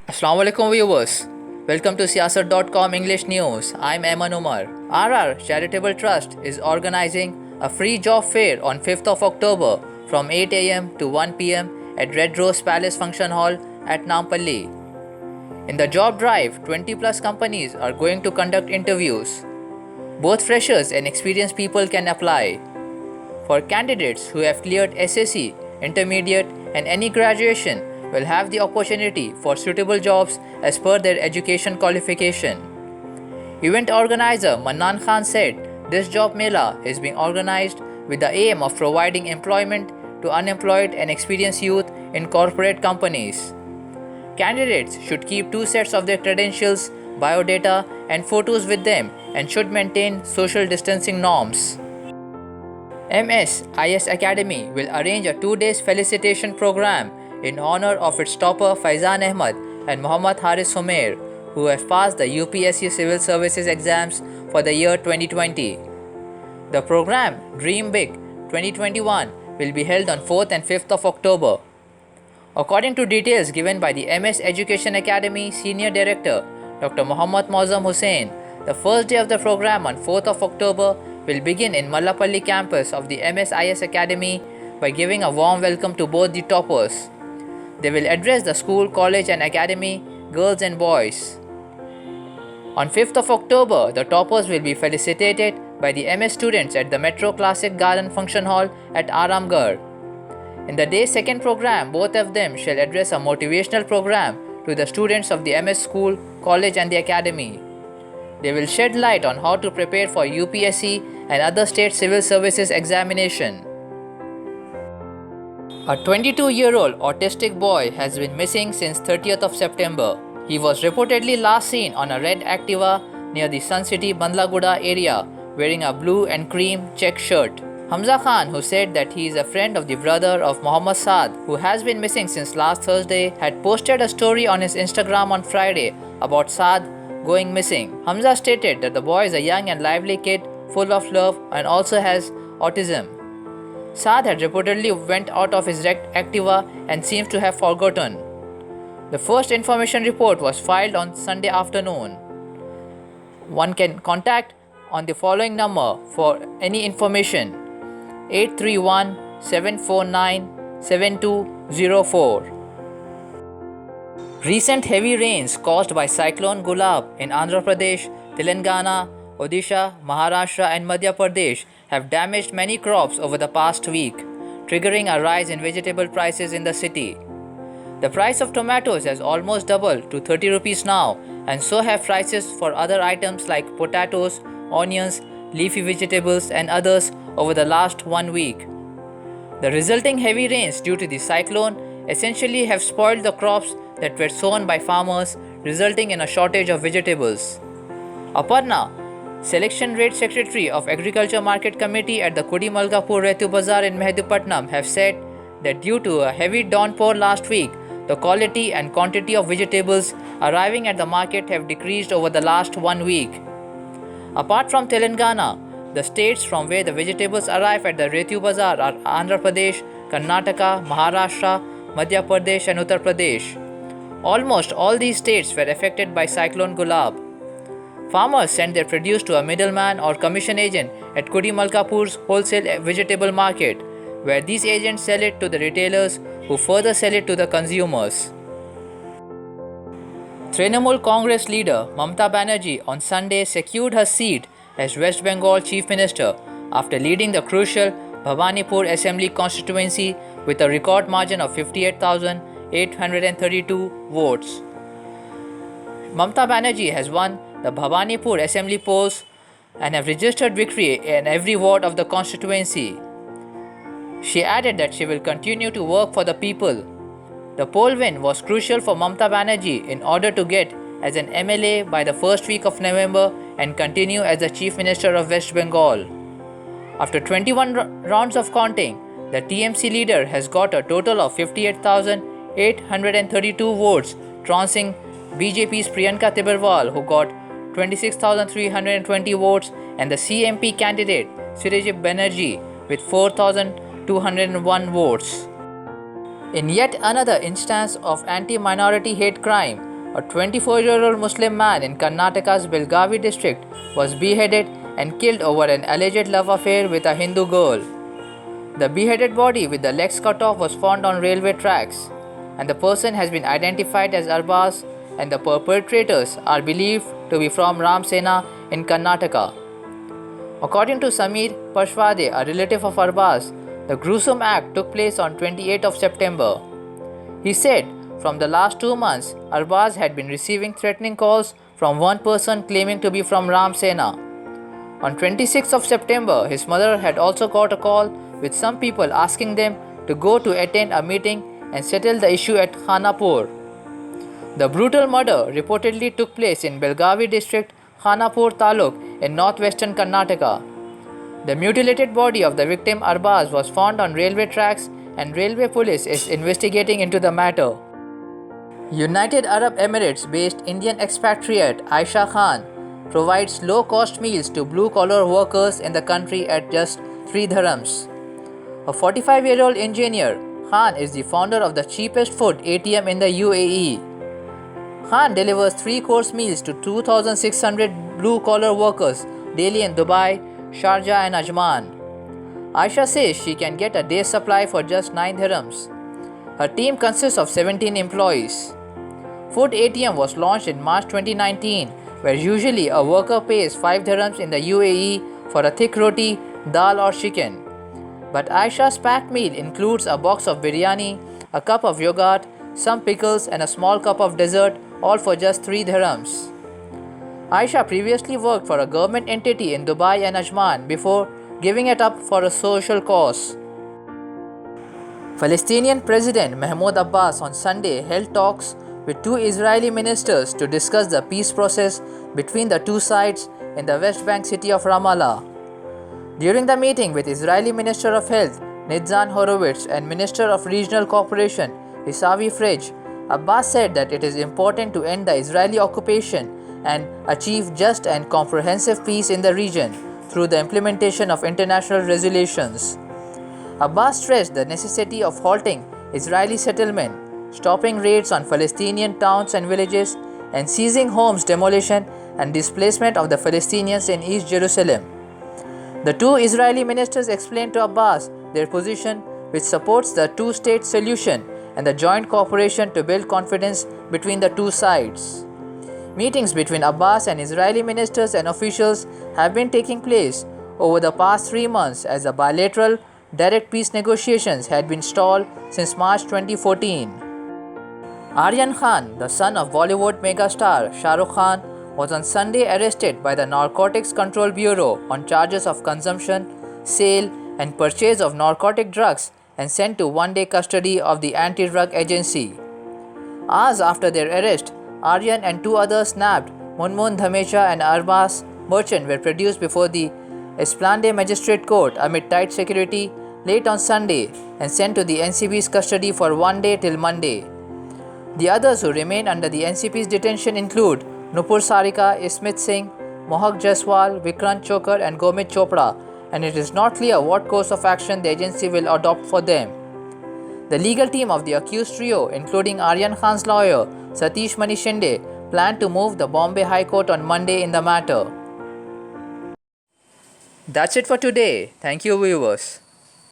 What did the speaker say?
Assalamu alaikum viewers. Welcome to Siyasat.com English News. I'm Ayman Umar. RR Charitable Trust is organizing a free job fair on 5th of October from 8 am to 1 pm at Red Rose Palace Function Hall at Nampalli. In the job drive, 20 plus companies are going to conduct interviews. Both freshers and experienced people can apply. For candidates who have cleared SSC, intermediate, and any graduation, will have the opportunity for suitable jobs as per their education qualification. Event organizer Mannan Khan said this job mela is being organized with the aim of providing employment to unemployed and experienced youth in corporate companies. Candidates should keep 2 sets of their credentials, biodata, and photos with them and should maintain social distancing norms. MS Academy will arrange a 2-day felicitation program in honor of its topper Faizan Ahmad and Muhammad Haris Humair, who have passed the UPSC Civil Services exams for the year 2020. The program Dream Big 2021 will be held on 4th and 5th of October. According to details given by the MS Education Academy Senior Director Dr. Muhammad Mauzam Hussain, the first day of the program on 4th of October will begin in Mallapalli campus of the MSIS Academy by giving a warm welcome to both the toppers. They will address the school, college and academy, girls and boys. On 5th of October, the toppers will be felicitated by the MS students at the Metro Classic Garden Function Hall at Aramgarh. In the day's second program, both of them shall address a motivational program to the students of the MS school, college and the academy. They will shed light on how to prepare for UPSC and other state civil services examination. A 22-year-old autistic boy has been missing since 30th of September. He was reportedly last seen on a red Activa near the Sun City Bandlaguda area wearing a blue and cream check shirt. Hamza Khan, who said that he is a friend of the brother of Mohammad Saad, who has been missing since last Thursday, had posted a story on his Instagram on Friday about Saad going missing. Hamza stated that the boy is a young and lively kid full of love and also has autism. Saad had reportedly went out of his Activa and seems to have forgotten. The first information report was filed on Sunday afternoon. One can contact on the following number for any information: 831-749-7204. Recent heavy rains caused by Cyclone Gulab in Andhra Pradesh, Telangana, Odisha, Maharashtra and Madhya Pradesh have damaged many crops over the past week, triggering a rise in vegetable prices in the city. The price of tomatoes has almost doubled to 30 rupees now, and so have prices for other items like potatoes, onions, leafy vegetables and others over the last 1 week. The resulting heavy rains due to the cyclone essentially have spoiled the crops that were sown by farmers, resulting in a shortage of vegetables. Aparna, Selection Rate Secretary of Agriculture Market Committee at the Kudimalkapur Retu Bazaar in Mehedipatnam, have said that due to a heavy downpour last week, the quality and quantity of vegetables arriving at the market have decreased over the last 1 week. Apart from Telangana, the states from where the vegetables arrive at the Retu Bazaar are Andhra Pradesh, Karnataka, Maharashtra, Madhya Pradesh and Uttar Pradesh. Almost all these states were affected by Cyclone Gulab. Farmers send their produce to a middleman or commission agent at Kudimalkapur's wholesale vegetable market, where these agents sell it to the retailers who further sell it to the consumers. Trinamool Congress leader Mamata Banerjee on Sunday secured her seat as West Bengal Chief Minister after leading the crucial Bhabanipur Assembly constituency with a record margin of 58,832 votes. Mamata Banerjee has won the Bhabanipur Assembly polls and have registered victory in every ward of the constituency. She added that she will continue to work for the people. The poll win was crucial for Mamata Banerjee in order to get as an MLA by the first week of November and continue as the Chief Minister of West Bengal. After 21 rounds of counting, the TMC leader has got a total of 58,832 votes, trouncing BJP's Priyanka Tibrewal, who got 26,320 votes, and the CMP candidate Sirajit Banerjee with 4,201 votes. In yet another instance of anti-minority hate crime, a 24-year-old Muslim man in Karnataka's Belgavi district was beheaded and killed over an alleged love affair with a Hindu girl. The beheaded body with the legs cut off was found on railway tracks, and the person has been identified as Arbaz, and the perpetrators are believed to be from Ramsena in Karnataka. According to Samir Pashwade, a relative of Arbaz, the gruesome act took place on 28th of September. He said from the last 2 months, Arbaz had been receiving threatening calls from one person claiming to be from Ramsena. On 26th of September, his mother had also got a call with some people asking them to go to attend a meeting and settle the issue at Khanapur. The brutal murder reportedly took place in Belgavi district, Khanapur Taluk in northwestern Karnataka. The mutilated body of the victim Arbaz was found on railway tracks, and railway police is investigating into the matter. United Arab Emirates based Indian expatriate Aisha Khan provides low-cost meals to blue-collar workers in the country at just 3 dirhams. A 45-year-old engineer, Khan is the founder of the cheapest food ATM in the UAE. Khan delivers 3-course meals to 2,600 blue-collar workers daily in Dubai, Sharjah and Ajman. Aisha says she can get a day's supply for just 9 dirhams. Her team consists of 17 employees. Food ATM was launched in March 2019, where usually a worker pays 5 dirhams in the UAE for a thick roti, dal or chicken. But Aisha's packed meal includes a box of biryani, a cup of yogurt, some pickles and a small cup of dessert, all for just 3 dirhams. Aisha previously worked for a government entity in Dubai and Ajman before giving it up for a social cause. Palestinian President Mahmoud Abbas on Sunday held talks with 2 Israeli ministers to discuss the peace process between the two sides in the West Bank city of Ramallah. During the meeting with Israeli Minister of Health Nitzan Horowitz and Minister of Regional Cooperation Isavi Frej, Abbas said that it is important to end the Israeli occupation and achieve just and comprehensive peace in the region through the implementation of international resolutions. Abbas stressed the necessity of halting Israeli settlement, stopping raids on Palestinian towns and villages, and ceasing homes demolition and displacement of the Palestinians in East Jerusalem. The 2 Israeli ministers explained to Abbas their position, which supports the two-state solution and the joint cooperation to build confidence between the two sides. Meetings between Abbas and Israeli ministers and officials have been taking place over the past 3 months as the bilateral direct peace negotiations had been stalled since March 2014. Aryan Khan, the son of Bollywood megastar Shah Rukh Khan, was on Sunday arrested by the Narcotics Control Bureau on charges of consumption, sale and purchase of narcotic drugs and sent to one-day custody of the anti-drug agency. Hours after their arrest, Aryan and 2 others nabbed Munmun Dhamecha and Arbaz Merchant were produced before the Esplanade Magistrate Court amid tight security late on Sunday and sent to the NCB's custody for 1 day till Monday. The others who remain under the NCP's detention include Nupur Sarika, Ismit Singh, Mohak Jaiswal, Vikrant Chokar and Gomit Chopra, and it is not clear what course of action the agency will adopt for them. The legal team of the accused trio, including Aryan Khan's lawyer Satish Mani Shinde, planned to move the Bombay High Court on Monday in the matter. That's it for today. Thank you, viewers.